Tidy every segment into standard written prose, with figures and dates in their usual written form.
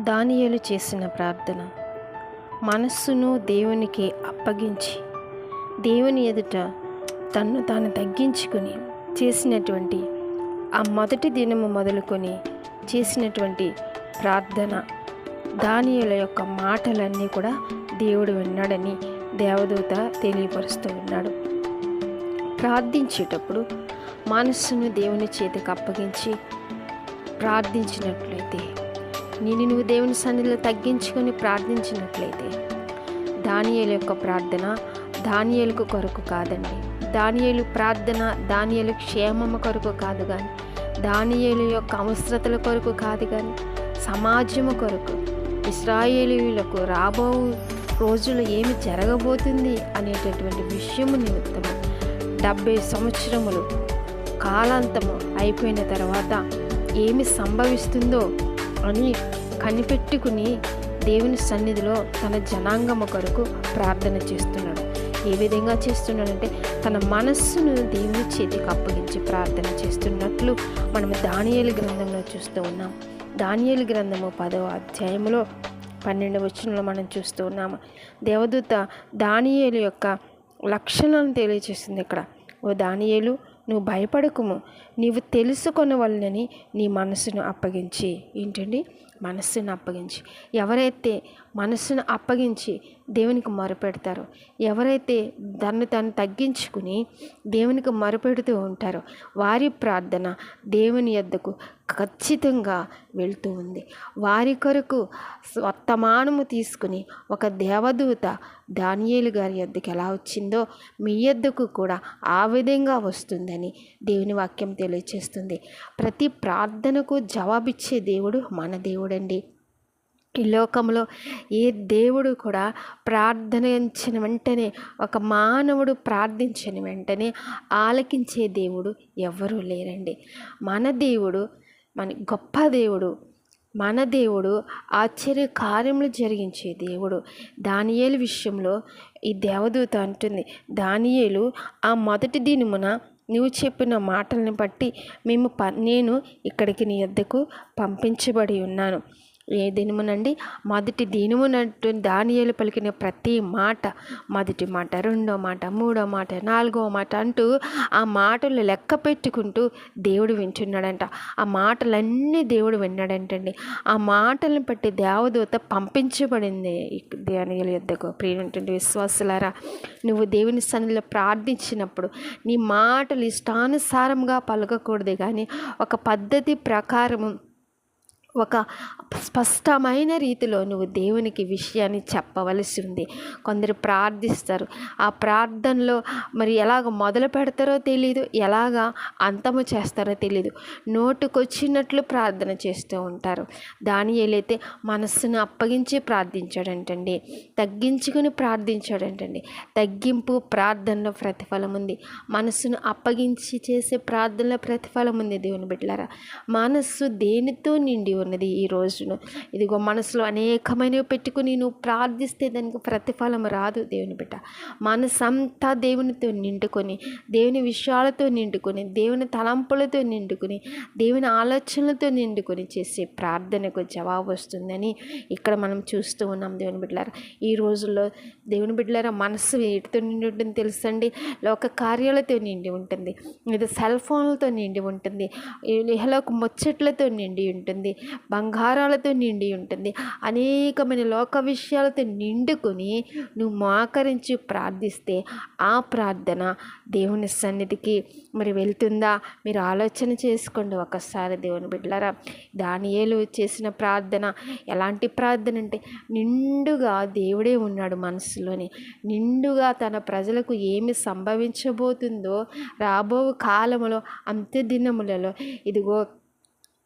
దానియేలు చేసిన ప్రార్థన. మనస్సును దేవునికి అప్పగించి దేవుని ఎదుట తన్ను తాను తగ్గించుకుని చేసినటువంటి ఆ మొదటి దినము మొదలుకొని చేసినటువంటి ప్రార్థన, దానియేలు యొక్క మాటలన్నీ కూడా దేవుడు విన్నాడని దేవదూత తెలియపరుస్తూ ఉన్నాడు. ప్రార్థించేటప్పుడు మనస్సును దేవుని చేతికి అప్పగించి ప్రార్థించినట్లయితే, నువ్వు దేవుని సన్నిధిలో తగ్గించుకొని ప్రార్థించినట్లయితే, దానియేలు యొక్క ప్రార్థన దానియేలుకు కొరకు కాదండి. దానియేలు ప్రార్థన దానియేలు క్షేమము కొరకు కాదు, కానీ దానియేలు యొక్క అవసరతల కొరకు కాదు, కానీ సమాజము కొరకు, ఇశ్రాయేలీయులకు రాబో రోజులు ఏమి జరగబోతుంది అనేటటువంటి విషయము నిమిత్తము 70 సంవత్సరములు కాలాంతము అయిపోయిన తర్వాత ఏమి సంభవిస్తుందో అని కనిపెట్టుకుని దేవుని సన్నిధిలో తన జనాంగము కొరకు ప్రార్థన చేస్తున్నాడు. ఏ విధంగా చేస్తున్నాడంటే, తన మనస్సును దేవుని చేతికి అప్పగించి ప్రార్థన చేస్తున్నట్లు మనం దానియేలు గ్రంథంలో చూస్తూ ఉన్నాం. దానియేలు గ్రంథము 10వ అధ్యాయంలో 12వ వచనంలో మనం చూస్తూ ఉన్నాము. దేవదూత దానియేలు యొక్క లక్షణాలను తెలియజేస్తుంది ఇక్కడ. ఓ దానియేలు, నువ్వు భయపడకుము, నీవు తెలుసుకొనవలనని నీ మనసును అప్పగించి. ఏంటండి? మనస్సును అప్పగించి. ఎవరైతే మనస్సును అప్పగించి దేవునికి మొరపెడతారో, ఎవరైతే దాన్ని తాను తగ్గించుకుని దేవునికి మొరపెడుతూ ఉంటారో, వారి ప్రార్థన దేవుని యొద్దకు ఖచ్చితంగా వెళ్తూ ఉంది. వారి కొరకు వర్తమానము తీసుకుని ఒక దేవదూత దానియేలు గారి యొద్దకు ఎలా వచ్చిందో మీ యొద్దకు కూడా ఆ విధంగా వస్తుందని దేవుని వాక్యం తెలియచేస్తుంది. ప్రతి ప్రార్థనకు జవాబిచ్చే దేవుడు మన దేవుడండి. ఈ లోకంలో ఏ దేవుడు కూడా ప్రార్థనించిన వెంటనే, ఒక మానవుడు ప్రార్థించిన వెంటనే ఆలకించే దేవుడు ఎవ్వరూ లేరండి. మన దేవుడు గొప్ప దేవుడు. మన దేవుడు ఆశ్చర్య కార్యములు జరిగించే దేవుడు. దానియేలు విషయంలో ఈ దేవదూత అంటుంది, దానియేలు, ఆ మొదటి దినమున నువ్వు చెప్పిన మాటలను బట్టి నేను ఇక్కడికి నీ యొద్దకు పంపించబడి ఉన్నాను. ఏ దినమునండి? మొదటి దినమునంటూ దానియేలు పలికిన ప్రతి మాట, మొదటి మాట, రెండో మాట, మూడో మాట, నాలుగో మాట అంటూ ఆ మాటలు లెక్క పెట్టుకుంటూ దేవుడు వింటున్నాడంట. ఆ మాటలన్నీ దేవుడు విన్నాడంటండి. ఆ మాటలను బట్టి దేవదూత పంపించబడింది దానియేలు యొద్దకు. ప్రియమైనటువంటి విశ్వాసులారా, నువ్వు దేవుని సన్నిధిలో ప్రార్థించినప్పుడు నీ మాటలు ఇష్టానుసారంగా పలకకూడదు, కానీ ఒక పద్ధతి ప్రకారము, ఒక స్పష్టమైన రీతిలో నువ్వు దేవునికి విషయాన్ని చెప్పవలసి ఉంది. కొందరు ప్రార్థిస్తారు, ఆ ప్రార్థనలో మరి ఎలాగ మొదలు పెడతారో తెలీదు, ఎలాగ అంతము చేస్తారో తెలీదు, నోటుకొచ్చినట్లు ప్రార్థన చేస్తూ ఉంటారు. దానియేలైతే మనస్సును అప్పగించి ప్రార్థించాడంటండి, తగ్గించుకుని ప్రార్థించాడంటండి. తగ్గింపు ప్రార్థనలో ప్రతిఫలం ఉంది. మనస్సును అప్పగించి చేసే ప్రార్థనలో ప్రతిఫలం ఉంది. దేవుని బిడ్డలారా, మనస్సు దేనితో నిండి ఉన్నది ఈ రోజును? ఇదిగో మనసులో అనేకమైనవి పెట్టుకుని నువ్వు ప్రార్థిస్తే దానికి ప్రతిఫలం రాదు. దేవుని బిడ్డ, మనసంతా దేవునితో నిండుకొని, దేవుని విషయాలతో నిండుకొని, దేవుని తలంపులతో నిండుకొని, దేవుని ఆలోచనలతో నిండుకొని చేసే ప్రార్థనకు జవాబు వస్తుందని ఇక్కడ మనం చూస్తూ ఉన్నాం. దేవుని బిడ్డలారా, ఈ రోజుల్లో దేవుని బిడ్డలారా, మనసు వీటితో నిండి ఉంటుంది తెలుసండి. లోక కార్యాలతో నిండి ఉంటుంది, ఇది సెల్ ఫోన్లతో నిండి ఉంటుంది, ఇహలోక ముచ్చట్లతో నిండి ఉంటుంది, బంగారాలతో నిండి ఉంటుంది, అనేకమైన లోక విషయాలతో నిండుకొని నువ్వు మోకరించి ప్రార్థిస్తే ఆ ప్రార్థన దేవుని సన్నిధికి మరి వెళ్తుందా? మీరు ఆలోచన చేసుకోండి ఒకసారి. దేవుని బిడ్డలారా, దానియేలు చేసిన ప్రార్థన ఎలాంటి ప్రార్థన అంటే, నిండుగా దేవుడే ఉన్నాడు మనసులోని, నిండుగా తన ప్రజలకు ఏమి సంభవించబోతుందో రాబో కాలములో, అంత్య దినములలో, ఇదిగో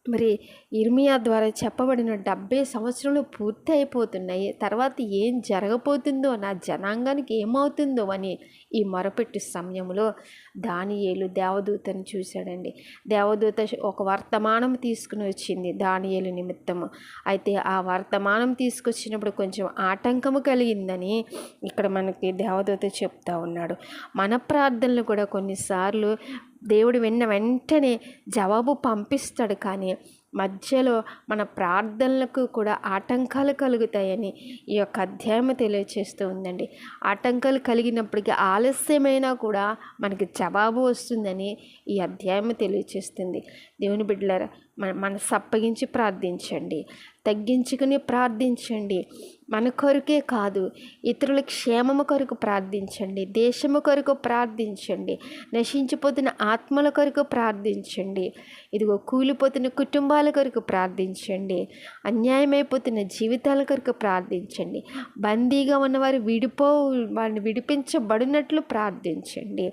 మరి ఇర్మియా ద్వారా చెప్పబడిన 70 సంవత్సరాలు పూర్తి అయిపోతున్నాయి, తర్వాత ఏం జరగబోతుందో, నా జనాంగానికి ఏమవుతుందో అని ఈ మొరపెట్టు సమయంలో దానియేలు దేవదూతను చూశాడండి. దేవదూత ఒక వర్తమానం తీసుకుని వచ్చింది దానియేలు నిమిత్తము. అయితే ఆ వర్తమానం తీసుకొచ్చినప్పుడు కొంచెం ఆటంకము కలిగిందని ఇక్కడ మనకి దేవదూత చెప్తా ఉన్నాడు. మన ప్రార్థనలు కూడా కొన్నిసార్లు దేవుడు విన్న వెంటనే జవాబు పంపిస్తాడు, కానీ మధ్యలో మన ప్రార్థనలకు కూడా ఆటంకాలు కలుగుతాయని ఈ యొక్క అధ్యాయం తెలియచేస్తూ ఉందండి. ఆటంకాలు కలిగినప్పటికీ ఆలస్యమైనా కూడా మనకి జవాబు వస్తుందని ఈ అధ్యాయం తెలియచేస్తుంది. దేవుని బిడ్డలారా, మనసు అప్పగించి ప్రార్థించండి, తగ్గించుకుని ప్రార్థించండి. మన కొరకే కాదు, ఇతరుల క్షేమము కొరకు ప్రార్థించండి, దేశము కొరకు ప్రార్థించండి, నశించిపోతున్న ఆత్మల కొరకు ప్రార్థించండి, ఇదిగో కూలిపోతున్న కుటుంబాల కొరకు ప్రార్థించండి, అన్యాయమైపోతున్న జీవితాల కొరకు ప్రార్థించండి, బందీగా ఉన్నవారు వారిని విడిపించబడినట్లు ప్రార్థించండి.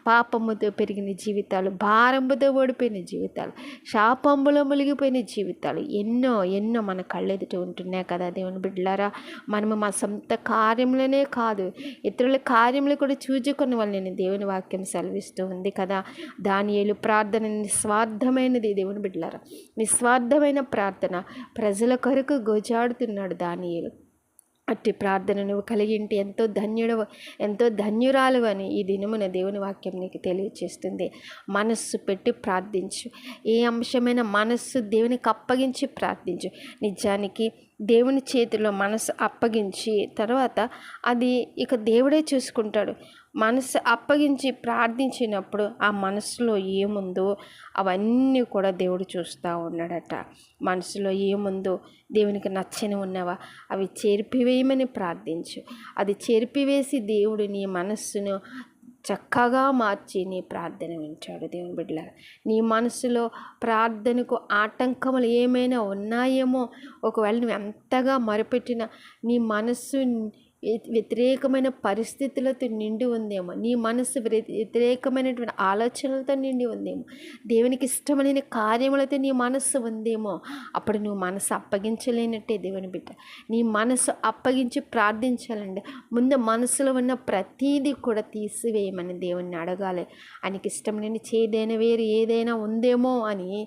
పాపముతో పెరిగిన జీవితాలు, భారముతో ఓడిపోయిన జీవితాలు, శాపంబులో మునిగిపోయిన జీవితాలు ఎన్నో ఎన్నో మన కళ్ళెదుట ఉంటున్నాయి కదా దేవుని బిడ్డలారా. మనము మా సొంత కార్యములనే కాదు, ఇతరుల కార్యములు కూడా చూచుకున్న వాళ్ళని దేవుని వాక్యం సెలవిస్తూ ఉంది కదా. దానియేలు ప్రార్థన నిస్వార్థమైనది దేవుని బిడ్డలారా, నిస్వార్థమైన ప్రార్థన. ప్రజల కొరకు గోజాడుతున్నాడు దానియేలు. అట్టి ప్రార్థన నువ్వు కలిగి ఉంటే ఎంతో ధన్యురాలు అని ఈ దినమున దేవుని వాక్యం నీకు తెలియచేస్తుంది. మనస్సు పెట్టి ప్రార్థించు. ఏ అంశమైన మనస్సు దేవునికి అప్పగించి ప్రార్థించు. నిజానికి దేవుని చేతిలో మనసు అప్పగించి తర్వాత అది ఇక దేవుడే చూసుకుంటాడు. మనసు అప్పగించి ప్రార్థించినప్పుడు ఆ మనసులో ఏముందో అవన్నీ కూడా దేవుడు చూస్తూ ఉన్నాడట. మనసులో ఏముందో, దేవునికి నచ్చని ఉన్నవా అవి చెరిపివేయమని ప్రార్థించు. అది చెరిపివేసి దేవుడు నీ మనస్సును చక్కగా మార్చి నీ ప్రార్థన వింటాడు. దేవుని బిడ్డలారా, నీ మనసులో ప్రార్థనకు ఆటంకములు ఏమైనా ఉన్నాయేమో, ఒకవేళ నువ్వు ఎంతగా మొరపెట్టినా నీ మనస్సు వ్యతిరేకమైన పరిస్థితులతో నిండి ఉందేమో, నీ మనసు వ్యతిరేకమైనటువంటి ఆలోచనలతో నిండి ఉందేమో, దేవునికి ఇష్టమైన కార్యములతో నీ మనస్సు ఉందేమో, అప్పుడు నువ్వు మనసు అప్పగించలేనట్టే దేవుని బిడ్డ. నీ మనసు అప్పగించి ప్రార్థించాలండి. ముందు మనసులో ఉన్న ప్రతీది కూడా తీసివేయమని దేవుణ్ణి అడగాలి. ఆయనకి ఇష్టమైన చేదైనా వేరు ఏదైనా ఉందేమో అని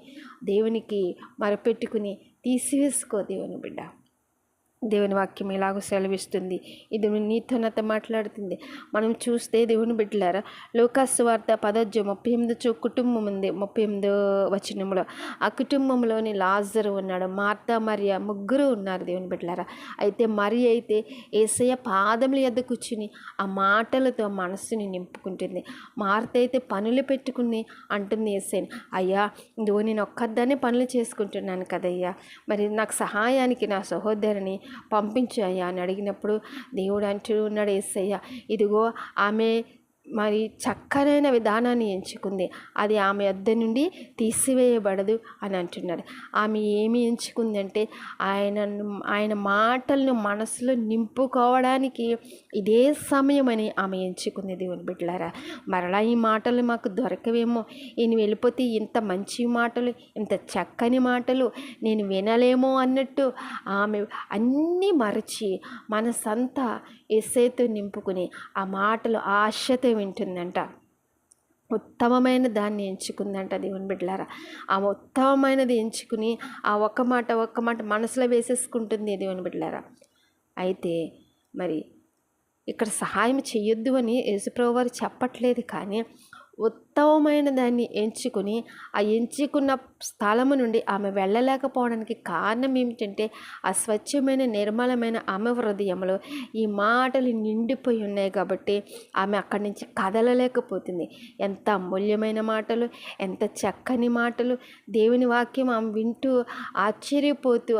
దేవునికి మొరపెట్టుకుని తీసివేసుకో దేవుని బిడ్డ. దేవుని వాక్యం ఇలాగ సెలవిస్తుంది. ఇది నీతో నాతో మాట్లాడుతుంది. మనం చూస్తే దేవుని బిడ్డలారా, లూకాసు వార్త 10:38 కుటుంబం ఉంది. 38 వచనంలో ఆ కుటుంబంలోని లాజరు ఉన్నాడు, మార్తా మరియ ముగ్గురు ఉన్నారు దేవుని బిడ్డలారా. అయితే మరి అయితే యేసయ్య పాదముల యొద్ద కూర్చుని ఆ మాటలతో మనస్సుని నింపుకుంటుంది. మార్త అయితే పనులు పెట్టుకుని అంటుంది యేసయ్యని, అయ్యా ఇదిగో నేను ఒక్కదాన్ని పనులు చేసుకుంటున్నాను కదయ్యా, మరి నాకు సహాయానికి నా సహోదరిని పంపించాయా అని అడిగినప్పుడు దేవుడు అంటూ ఉన్నాడు, యేసయ్య ఇదిగో ఆమె మరి చక్కనైన విధానాన్ని ఎంచుకుంది, అది ఆమె వద్ద నుండి తీసివేయబడదు అని అంటున్నాడు. ఆమె ఏమి ఎంచుకుందంటే ఆయన మాటలను మనసులో నింపుకోవడానికి ఇదే సమయమని ఆమె ఎంచుకుంది దేవుని బిడ్డలారా. మరలా ఈ మాటలు మాకు దొరకవేమో, ఈయన వెళ్ళిపోతే ఇంత మంచి మాటలు, ఇంత చక్కని మాటలు నేను వినలేమో అన్నట్టు ఆమె అన్నీ మరచి మనసంతా యేసయ్యతో నింపుకుని ఆ మాటలు ఆశతో వింటుందంట. ఉత్తమమైన దాన్ని ఎంచుకుందంట దేవుని బిడ్డలారా. ఆ ఉత్తమమైనది ఎంచుకుని ఆ ఒక్క మాట మనసులో వేసేసుకుంటుంది దేవుని బిడ్డలారా. అయితే మరి ఇక్కడ సహాయం చెయ్యొద్దు అని యేసుప్రభువు వారు చెప్పట్లేదు, కానీ ఉత్తమమైన దాన్ని ఎంచుకుని ఆ ఎంచుకున్న స్థలము నుండి ఆమె వెళ్ళలేకపోవడానికి కారణం ఏమిటంటే ఆ స్వచ్ఛమైన నిర్మలమైన ఆమె హృదయంలో ఈ మాటలు నిండిపోయి ఉన్నాయి కాబట్టి ఆమె అక్కడి నుంచి కదలలేకపోతుంది. ఎంత అమూల్యమైన మాటలు, ఎంత చక్కని మాటలు, దేవుని వాక్యం ఆమె వింటూ ఆశ్చర్యపోతూ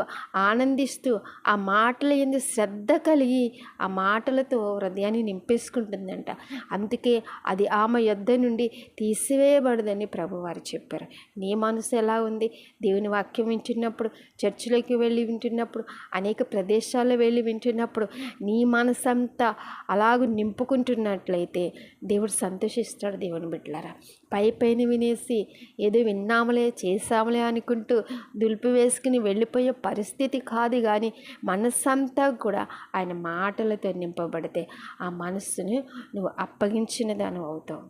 ఆనందిస్తూ ఆ మాటల యందు శ్రద్ధ కలిగి ఆ మాటలతో హృదయాన్ని నింపేసుకుంటుందంట. అందుకే అది ఆమె యొద్ద నుండి తీసివేయబడదని ప్రభువారు చెప్పారు. నీ మనసు ఎలా ఉంది? దేవుని వాక్యం వింటున్నప్పుడు, చర్చిలోకి వెళ్ళి వింటున్నప్పుడు, అనేక ప్రదేశాల్లో వెళ్ళి వింటున్నప్పుడు నీ మనసంతా అలాగూ నింపుకుంటున్నట్లయితే దేవుడు సంతోషిస్తాడు దేవుని బిడ్డలారా. పైన వినేసి ఏదో విన్నాములే చేసాములే అనుకుంటూ దులిపి వేసుకుని వెళ్ళిపోయే పరిస్థితి కాదు, కానీ మనస్సంతా కూడా ఆయన మాటలతో నింపబడితే ఆ మనస్సును నువ్వు అప్పగించిన దాని అవుతావు.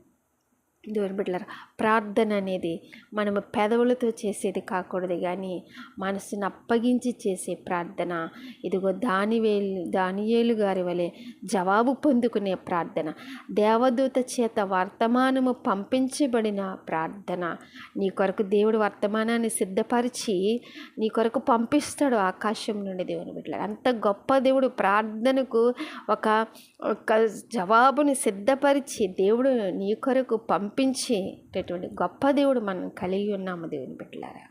దేవుని బిడ్డలారా, ప్రార్థన అనేది మనము పెదవులతో చేసేది కాకూడదు, కానీ మనసును అప్పగించి చేసే ప్రార్థన. ఇదిగో దానియేలు గారి వలె జవాబు పొందుకునే ప్రార్థన, దేవదూత చేత వర్తమానము పంపించబడిన ప్రార్థన. నీ కొరకు దేవుడు వర్తమానాన్ని సిద్ధపరిచి నీ కొరకు పంపిస్తాడు ఆకాశం నుండి. దేవుని బిడ్డలారా, అంత గొప్ప దేవుడు ప్రార్థనకు ఒక జవాబుని సిద్ధపరిచి దేవుడు నీ కొరకు పంపించేటటువంటి గొప్ప దేవుడు మనం కలిగి ఉన్నాము. దేవుని బిడ్డలారా,